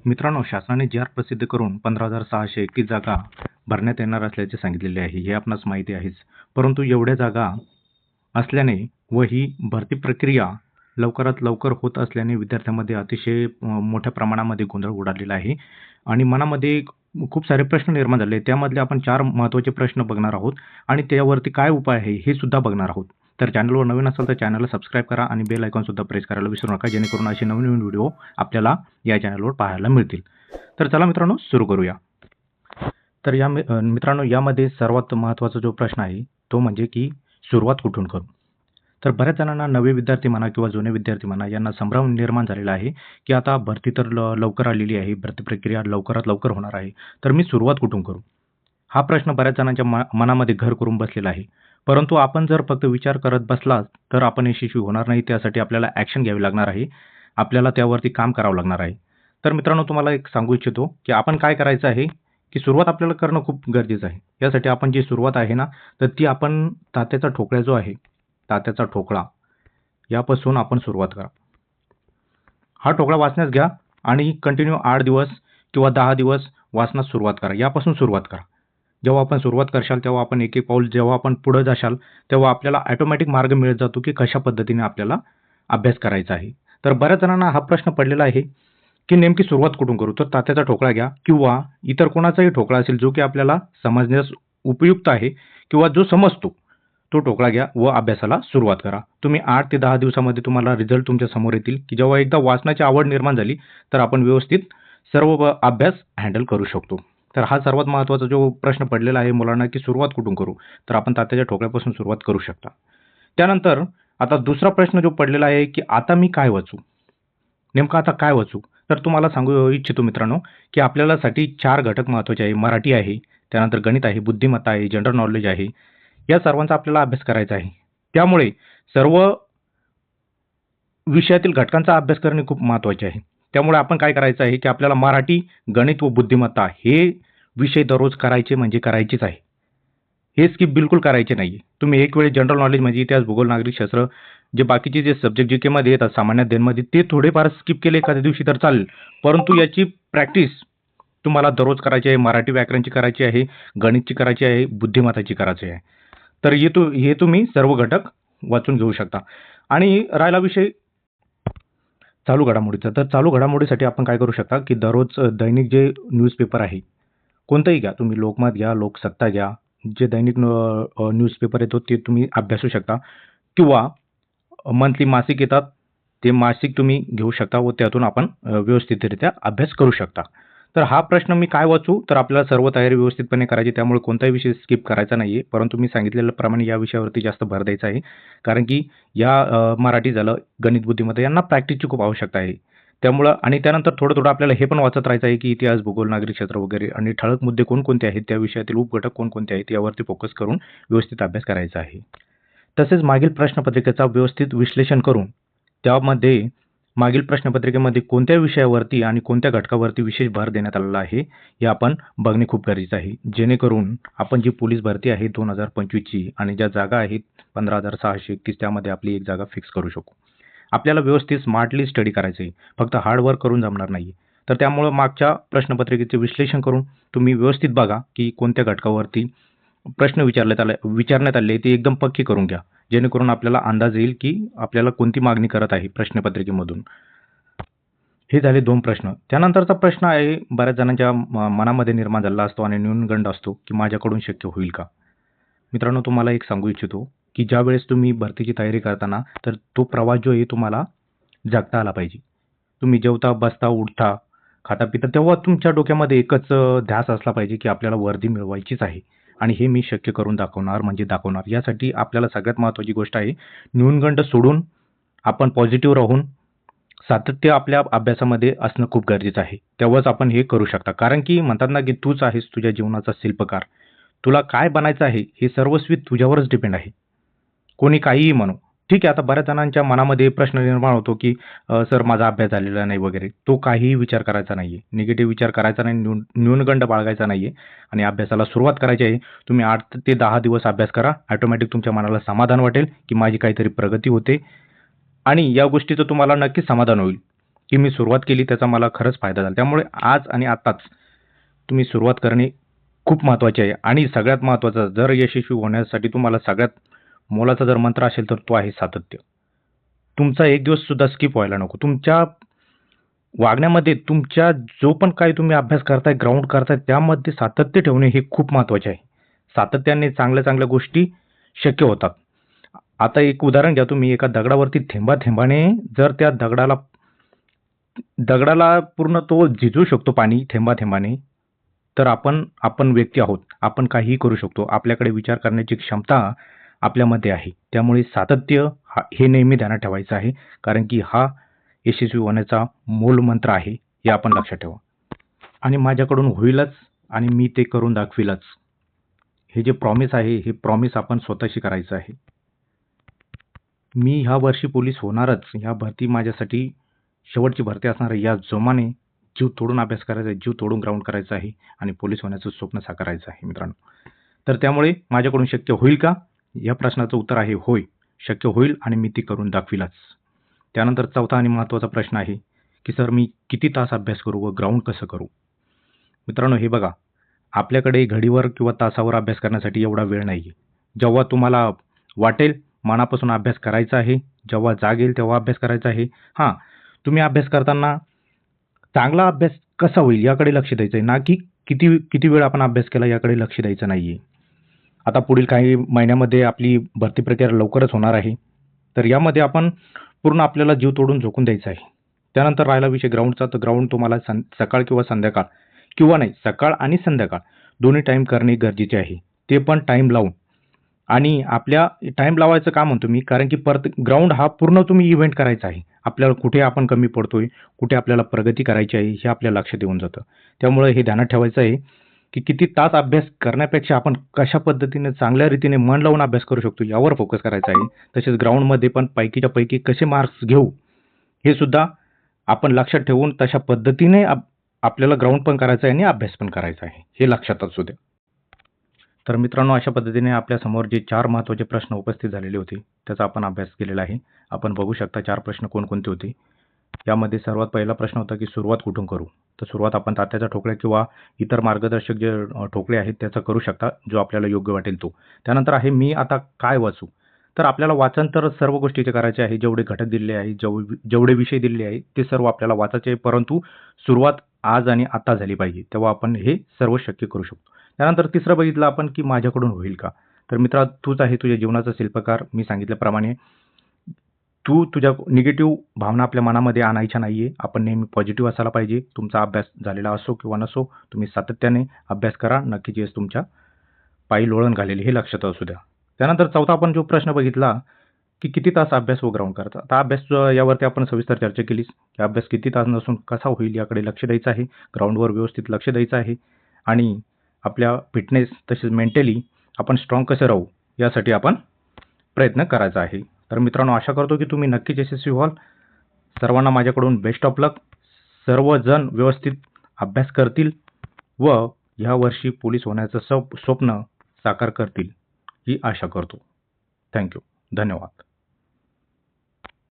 मित्रांनो, शासनाने जी-आर प्रसिद्ध करून 15,631 जागा भरण्यात येणार असल्याचे सांगितलेले आहे. हे आपणास माहिती आहेच. परंतु एवढ्या जागा असल्याने व ही भरती प्रक्रिया लवकरात लवकर होत असल्याने विद्यार्थ्यांमध्ये अतिशय मोठ्या प्रमाणामध्ये गोंधळ उडालेला आहे आणि मनामध्ये खूप सारे प्रश्न निर्माण झाले. त्यामधले आपण 4 महत्त्वाचे प्रश्न बघणार आहोत आणि त्यावरती काय उपाय आहे हे सुद्धा बघणार आहोत. तर चॅनलवर नवीन असाल तर चॅनलला सबस्क्राईब करा आणि बेल आयकॉन सुद्धा प्रेस करायला विसरू नका, जेणेकरून असे नवीन व्हिडिओ आपल्याला या चॅनलवर पाहायला मिळतील. तर चला मित्रांनो, सुरू करूया. तर मित्रांनो, यामध्ये सर्वात महत्त्वाचा जो प्रश्न आहे तो म्हणजे की सुरुवात कुठून करू. तर बऱ्याच जणांना नवे विद्यार्थी म्हणा किंवा जुने विद्यार्थी म्हणा यांना संभ्रम निर्माण झालेला आहे की आता भरती तर लवकर आलेली आहे, भरती प्रक्रिया लवकरात लवकर होणार आहे, तर मी सुरुवात कुठून करू. हा प्रश्न बऱ्याच जणांच्या मनामध्ये घर करून बसलेला आहे. परंतु आपण जर फक्त विचार करत बसलात तर आपण यशस्वी होणार नाही. त्यासाठी आपल्याला ॲक्शन घ्यावी लागणार आहे. आपल्याला त्यावरती काम करावं लागणार आहे. तर मित्रांनो, तुम्हाला एक सांगू इच्छितो की आपण काय करायचं आहे की सुरुवात आपल्याला करणं खूप गरजेचं आहे. यासाठी आपण जी सुरुवात आहे ना, तर ती आपण तात्याचा ठोकळा जो आहे, तात्याचा ठोकळा यापासून आपण सुरुवात करा. हा ठोकळा वाचण्यास घ्या आणि कंटिन्यू 8 दिवस किंवा 10 दिवस वाचण्यास सुरुवात करा. यापासून सुरुवात करा. जेव्हा आपण सुरुवात करशाल तेव्हा आपण एक एक पाऊल जेव्हा आपण पुढे जाशाल तेव्हा आपल्याला ऑटोमॅटिक मार्ग मिळत जातो की कशा पद्धतीने आपल्याला अभ्यास करायचा आहे. तर बऱ्याच जणांना हा प्रश्न पडलेला आहे की नेमकी सुरुवात कुठून करू. तर तात्याचा ठोकळा घ्या किंवा इतर कोणाचाही ठोकळा असेल जो की आपल्याला समजण्यास उपयुक्त आहे किंवा जो समजतो तो ठोकळा घ्या व अभ्यासाला सुरुवात करा. तुम्ही 8 ते 10 दिवसामध्ये तुम्हाला रिझल्ट तुमच्या समोर येतील की जेव्हा एकदा वाचनाची आवड निर्माण झाली तर आपण व्यवस्थित सर्व अभ्यास हँडल करू शकतो. तर हा सर्वात महत्त्वाचा जो प्रश्न पडलेला आहे मुलांना की सुरुवात कुठून करू, तर आपण तात्याच्या ठोकळ्यापासून सुरुवात करू शकता. त्यानंतर आता दुसरा प्रश्न जो पडलेला आहे की आता मी काय वाचू, नेमकं आता काय वाचू. तर तुम्हाला सांगू इच्छितो मित्रांनो की आपल्यासाठी 4 घटक महत्त्वाचे आहे. मराठी आहे, त्यानंतर गणित आहे, बुद्धिमत्ता आहे, जनरल नॉलेज आहे. या सर्वांचा आपल्याला अभ्यास करायचा आहे. त्यामुळे सर्व विषयातील घटकांचा अभ्यास करणे खूप महत्त्वाचे आहे. त्यामुळे आपण काय करायचं आहे की आपल्याला मराठी, गणित व बुद्धिमत्ता हे विषय दररोज करायचे म्हणजे करायचेच आहे. हे स्किप बिलकुल करायचे नाही. तुम्ही एक वेळेस जनरल नॉलेज म्हणजे इतिहास, भूगोल, नागरिक शास्त्र जे बाकीचे जे सब्जेक्ट जी-केमध्ये येतात, सामान्य अध्ययनमध्ये ते थोडेफार स्किप केले एखाद्या दिवशी तर चालेल. परंतु याची प्रॅक्टिस तुम्हाला दररोज करायची आहे. मराठी व्याकरणची करायची आहे, गणितची करायची आहे, बुद्धिमत्ताची करायची आहे. तर हे तुम्ही सर्व घटक वाचून घेऊ शकता. आणि राहिला विषय चालू घडामोडीचा. तर चालू घडामोडीसाठी आपण काय करू शकता की दररोज दैनिक जे न्यूजपेपर आहे, कोणतंही घ्या तुम्ही, लोकमत घ्या, लोकसत्ता घ्या, जे दैनिक न्यूजपेपर येतो ते तुम्ही अभ्यासू शकता किंवा मंथली मासिक येतात, ते मासिक तुम्ही घेऊ शकता व त्यातून आपण व्यवस्थितरित्या अभ्यास करू शकता. तर हा प्रश्न मी काय वाचू, तर आपल्याला सर्व तयारी व्यवस्थितपणे करायची, त्यामुळे कोणताही विषय स्किप करायचा नाही आहे. परंतु मी सांगितलेल्याप्रमाणे या विषयावरती जास्त भर द्यायचा आहे. कारण की या मराठी झालं, गणित, बुद्धिमत्ता यांना प्रॅक्टिसची खूप आवश्यकता आहे. त्यामुळं आणि त्यानंतर थोडं-थोडं आपल्याला हे पण वाचत राहायचं आहे की इतिहास, भूगोल, नागरिकशास्त्र वगैरे आणि ठळक मुद्दे कोणकोणते आहेत, त्या विषयातील उपघटक कोणकोणते आहेत यावरती फोकस करून व्यवस्थित अभ्यास करायचा आहे. तसेच मागील प्रश्नपत्रिकेचा व्यवस्थित विश्लेषण करून त्यामध्ये मागील प्रश्नपत्रिकेमध्ये कोणत्या विषयावरती आणि कोणत्या घटकावरती विशेष भर देण्यात आलेला आहे हे आपण बघणे खूप गरजेचं आहे. जेणेकरून आपण जी पोलीस भरती आहे 2025ची आणि ज्या जागा आहेत 15,631 त्यामध्ये आपली एक जागा फिक्स करू शकू. आपल्याला व्यवस्थित स्मार्टली स्टडी करायचं आहे. फक्त हार्ड वर्क करून जमणार नाही. तर त्यामुळं मागच्या प्रश्नपत्रिकेचे विश्लेषण करून तुम्ही व्यवस्थित बघा की कोणत्या घटकावरती प्रश्न विचारण्यात आले ते एकदम पक्के करून घ्या. जेणेकरून आपल्याला अंदाज येईल की आपल्याला कोणती मागणी करत आहे प्रश्नपत्रिकेमधून. हे झाले 2 प्रश्न. त्यानंतरचा प्रश्न आहे बऱ्याच जणांच्या मनामध्ये निर्माण झालेला असतो आणि न्यूनगंड असतो की माझ्याकडून शक्य होईल का? मित्रांनो, तुम्हाला एक सांगू इच्छितो की ज्यावेळेस तुम्ही भरतीची तयारी करताना तर तो प्रवास जो आहे तुम्हाला जगता आला पाहिजे. तुम्ही जेवता, बसता, उठता, खाता-पिता तेव्हा तुमच्या डोक्यामध्ये एकच ध्यास असला पाहिजे की आपल्याला वर्दी मिळवायचीच आहे आणि हे मी शक्य करून दाखवणार म्हणजे दाखवणार. यासाठी आपल्याला सगळ्यात महत्त्वाची गोष्ट आहे न्यूनगंड सोडून आपण पॉझिटिव्ह राहून सातत्य आपल्या अभ्यासामध्ये असणं खूप गरजेचं आहे. तेव्हाच आपण हे करू शकता. कारण की म्हणतात ना की तूच आहेस तुझ्या जीवनाचा शिल्पकार. तुला काय बनायचं आहे हे सर्वस्वी तुझ्यावरच डिपेंड आहे. कोणी काहीही म्हणो. ठीक आहे, आता बऱ्याच जणांच्या मनामध्ये प्रश्न निर्माण होतो की सर माझा अभ्यास झालेला नाही वगैरे. तो काहीही विचार करायचा नाहीये. निगेटिव्ह विचार करायचा नाही, न्यूनगंड बाळगायचा नाहीये आणि अभ्यासाला सुरुवात करायची आहे. तुम्ही 8 ते 10 दिवस अभ्यास करा. ऑटोमॅटिक तुमच्या मनाला समाधान वाटेल की माझी काहीतरी प्रगती होते आणि या गोष्टीचं तुम्हाला नक्कीच समाधान होईल. की मी सुरुवात केली त्याचा मला खरंच फायदा झाला. त्यामुळे आज आणि आत्ताच तुम्ही सुरुवात करणे खूप महत्त्वाचे आहे आणि सगळ्यात महत्त्वाचं जर यशस्वी होण्यासाठी तुम्हाला सगळ्यात मोलाचा जर मंत्र असेल तर तो आहे सातत्य. तुमचा एक दिवस सुद्धा स्किप व्हायला नको. तुमच्या वागण्यामध्ये तुमच्या जो पण काही तुम्ही अभ्यास करताय, ग्राउंड करताय त्यामध्ये सातत्य ठेवणे हे खूप महत्त्वाचे आहे. सातत्याने चांगल्या-चांगल्या गोष्टी शक्य होतात. आता एक उदाहरण घ्या तुम्ही एका दगडावरती थेंबा-थेंबाने जर त्या दगडाला पूर्ण तो झिजू शकतो पाणी थेंबा-थेंबाने, तर आपण व्यक्ती आहोत. आपण काहीही करू शकतो. आपल्याकडे विचार करण्याची क्षमता आपल्यामध्ये आहे. त्यामुळे सातत्य हे नेहमी ध्यानात ठेवायचं आहे. कारण की हा यशस्वी होण्याचा मूलमंत्र आहे, हे आपण लक्षात ठेवा. आणि माझ्याकडून होईलच आणि मी ते करून दाखवीलच. हे जे प्रॉमिस आहे, हे प्रॉमिस आपण स्वतःशी करायचं आहे. मी ह्या वर्षी पोलीस होणारच. ह्या भरती माझ्यासाठी शेवटची भरती असणार आहे. या जोमाने जीव तोडून अभ्यास करायचा आहे, जीव तोडून ग्राउंड करायचं आहे आणि पोलीस होण्याचं स्वप्न साकारायचं आहे मित्रांनो. तर त्यामुळे माझ्याकडून शक्य होईल का? या प्रश्नाचं उत्तर आहे होय. शक्य होईल आणि मी ते करून दाखवीलच. त्यानंतर चौथा आणि महत्त्वाचा प्रश्न आहे, की सर मी किती तास अभ्यास करू व ग्राउंड कसं करू? मित्रांनो हे बघा, आपल्याकडे घडीवर किंवा तासावर अभ्यास करण्यासाठी एवढा वेळ नाही आहे. जेव्हा तुम्हाला वाटेल मनापासून अभ्यास करायचा आहे, जेव्हा जाग येईल तेव्हा अभ्यास करायचा आहे. हां, तुम्ही अभ्यास करताना चांगला अभ्यास कसा होईल याकडे लक्ष द्यायचं आहे, ना की किती किती वेळ आपण अभ्यास केला याकडे लक्ष द्यायचं नाही आहे. आता पुढील काही महिन्यामध्ये आपली भरती प्रक्रिया लवकरच होणार आहे. तर यामध्ये आपण पूर्ण आपल्याला जीव तोडून झोकून द्यायचं आहे. त्यानंतर राहिला विषय ग्राउंडचा, तर ग्राउंड तुम्हाला सकाळ किंवा संध्याकाळ किंवा नाही सकाळ आणि संध्याकाळ दोन्ही टाईम करणे गरजेचे आहे. ते पण टाईम लावून आणि आपल्या टाईम लावायचं का म्हणतो मी, कारण की ग्राउंड हा पूर्ण तुम्ही इव्हेंट करायचा आहे. आपल्याला कुठे आपण कमी पडतोय, कुठे आपल्याला प्रगती करायची आहे, हे आपल्या लक्षात येऊन जातं. त्यामुळे हे ध्यानात ठेवायचं आहे, की किती तास अभ्यास करण्यापेक्षा आपण कशा पद्धतीने चांगल्या रीतीने मन लावून अभ्यास करू शकतो यावर फोकस करायचा आहे. तसेच ग्राउंडमध्ये पण पैकीच्या पैकी कसे मार्क्स घेऊ, हे सुद्धा आपण लक्षात ठेवून तशा पद्धतीने आपल्याला ग्राउंड पण करायचं आहे आणि अभ्यास पण करायचा आहे. हे लक्षात असू द्या. तर मित्रांनो अशा पद्धतीने आपल्यासमोर जे 4 महत्त्वाचे प्रश्न उपस्थित झालेले होते, त्याचा आपण अभ्यास केलेला आहे. आपण बघू शकता 4 प्रश्न कोणकोणते होते. यामध्ये सर्वात पहिला प्रश्न होता, की सुरुवात कुठून करू? तर सुरुवात आपण तात्याच्या ठोकळ्या किंवा इतर मार्गदर्शक जे ठोकळे आहेत त्याचा करू शकता, जो आपल्याला योग्य वाटेल तो. त्यानंतर आहे मी आता काय वाचू? तर आपल्याला वाचन तर सर्व गोष्टीचे करायचे आहे. जेवढे घटक दिलेले आहेत, जेवढे विषय दिलेले आहेत, ते सर्व आपल्याला वाचायचे आहे. परंतु सुरुवात आज आणि आता झाली पाहिजे. तेव्हा आपण हे सर्व शक्य करू शकतो. त्यानंतर तिसरं बघितलं आपण, की माझ्याकडून होईल का? तर मित्रा तूच आहे तुझ्या जीवनाचा शिल्पकार. मी सांगितल्याप्रमाणे तू तुझ्या निगेटिव्ह भावना आपल्या मनामध्ये आणायच्या नाहीये. आपण नेहमी पॉझिटिव्ह असायला पाहिजे. तुमचा अभ्यास झालेला असो किंवा नसो, तुम्ही सातत्याने अभ्यास करा. नक्कीच यश तुमच्या पायी लोळण घालेल हे लक्षात असू द्या. त्यानंतर चौथा आपण जो प्रश्न बघितला, की किती तास अभ्यास व ग्राउंड करता? आता अभ्यास यावरती आपण सविस्तर चर्चा केलीच, की अभ्यास किती तास नसून कसा होईल याकडे लक्ष द्यायचं आहे. ग्राउंडवर व्यवस्थित लक्ष द्यायचं आहे आणि आपल्या फिटनेस तसेच मेंटली आपण स्ट्रॉंग कसे राहू यासाठी आपण प्रयत्न करायचा आहे. तर मित्रांनो आशा करतो की तुम्ही नक्कीच यशस्वी व्हाल. सर्वांना माझ्याकडून बेस्ट ऑफ लक. सर्वजण व्यवस्थित अभ्यास करतील व ह्या वर्षी पोलीस होण्याचं स्वप्न साकार करतील ही आशा करतो. थँक्यू. धन्यवाद.